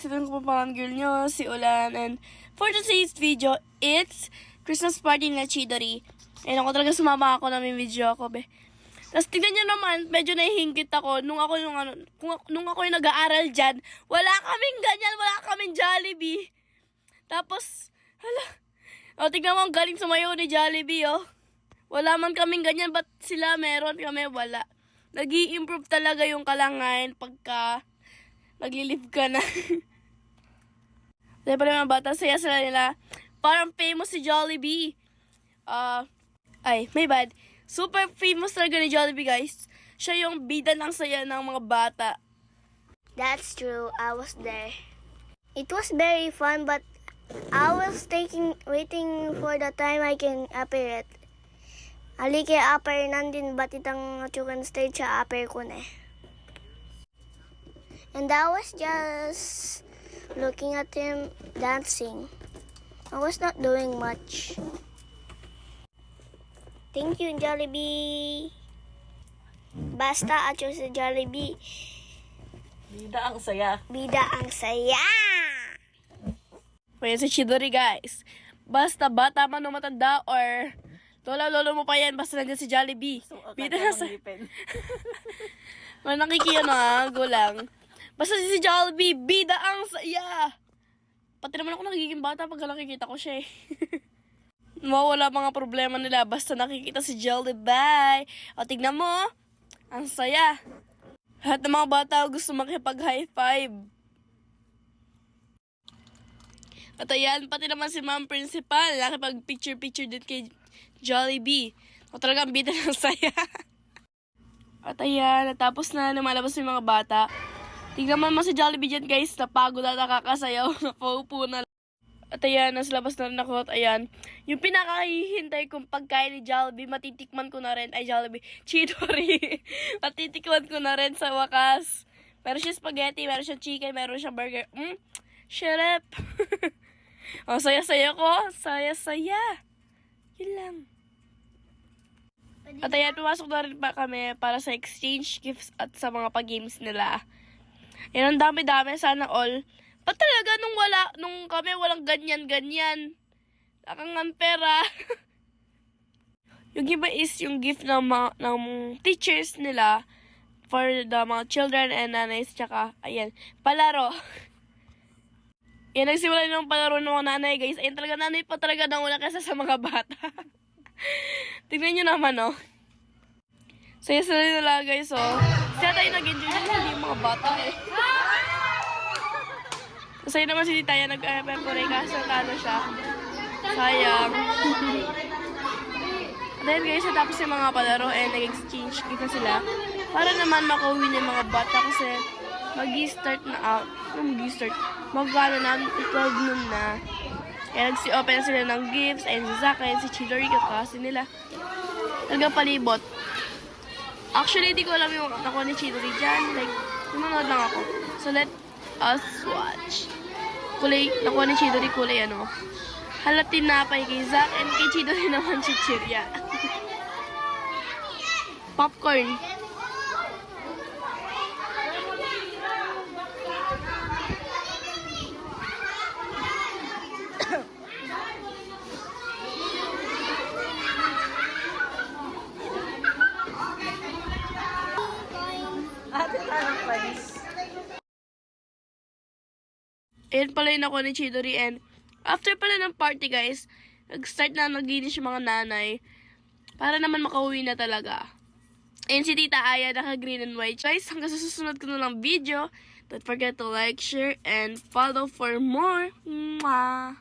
guys, ito yung kapapangan girl nyo, si Ulan. And for today's video, it's Christmas party na Chidori. And ako talaga sumama ako na may video ako, be. Tapos tignan nyo naman, medyo nahihingkit ako. Nung ako yung nag-aaral dyan, wala kaming ganyan, wala kaming Jollibee. Tapos, hala. O, tignan mo, ang galing sumayaw ni Jollibee, oh. Wala man kaming ganyan, ba't sila meron, kami wala. Nag-i-improve talaga yung kalangain pagka naglilive ka na. Dahil pala mga bata, saya sila nila. Parang famous si Jollibee. May bad. Super famous talaga ni Jollibee, guys. Siya yung bida ng saya ng mga bata. That's true. I was there. It was very fun, but I was waiting for the time I can appear it. Alike appear nandin ba't itang chukan stage sa appear ko na. And I was just looking at him dancing. I was not doing much. Thank you, Jollibee. Basta at yung sa Jollibee. Bida ang saya. Bida ang saya! Kaya si Chidori, guys. Basta bata man o matanda or lola-lolo mo pa yan, basta nandiyan si Jollibee. So, Bida na sa... Nakikiyan na, gulang. Basta si Jollibee, bida ang saya. Pati naman ako nagiging bata pag nakikita ko siya eh. Mawala mga problema nila basta nakikita si Jollibee. O tignan mo, ang saya. Lahat ng mga bata gusto makipag-high five. At ayan, pati naman si Ma'am Principal, nakipag-picture-picture din kay Jollibee. O talagang bida ng saya. At ayan, natapos na lumalabas yung mga bata. Tignan mo si Jollibee dyan, guys. Napagod at nakakasayaw. Napaupo na. At ayan, nasa labas na rin ako. At ayan, yung pinakahihintay kong pagkain ni Jollibee, matitikman ko na rin. Ay, Jollibee. Chidori. Matitikman ko na rin sa wakas. Meron siya spaghetti, meron siya chicken, meron siya burger. Sarap. Oh, saya-saya ko. Saya-saya. Yun lang. At ayan, pumasok na rin pa kami para sa exchange gifts at sa mga pag-games nila. Yan, ang dami-dami. Sana all. Ba't talaga nung kami walang ganyan-ganyan? Nakangan pera. Yung iba is yung gift ng teachers nila for the mga children and nanays. Tsaka, ayan, palaro. Yan, nagsimula yung palaro ng mga nanay, guys. Ayan, talaga nanay pa talaga nauna kaysa sa mga bata. Tignan nyo naman, oh. Saya-saya nila, guys, oh. Kaya tayo nag-enjoy na hindi yung mga bata, eh. Masaya naman si Taya nag-pepore kaso talo siya. Sayang. Then guys, tapos yung mga palaro nag-exchange gift na sila. Para naman makauwi ng mga bata kasi mag-i-start na mag-ano na, 12 noon na. Kaya nagsi-open sila ng gifts and si Zaka si Chidori kasi nila. Talagang palibot. Actually, hindi ko alam yung ako ni Chidori dyan. Like, nanonood lang ako. So, let us watch. Kulay, nakuha ni Chidori kulay ano. Halat tinapay kay Zach and kay Chidori naman chichirya. Popcorn. Ayan pala yung nakuha ni Chidori and after pala ng party, guys, nag-start na naglinis yung mga nanay para naman makauwi na talaga. Ayan si Tita Aya, naka-green and white. Guys, hanggang sa susunod ko na lang video. Don't forget to like, share, and follow for more. Mwah!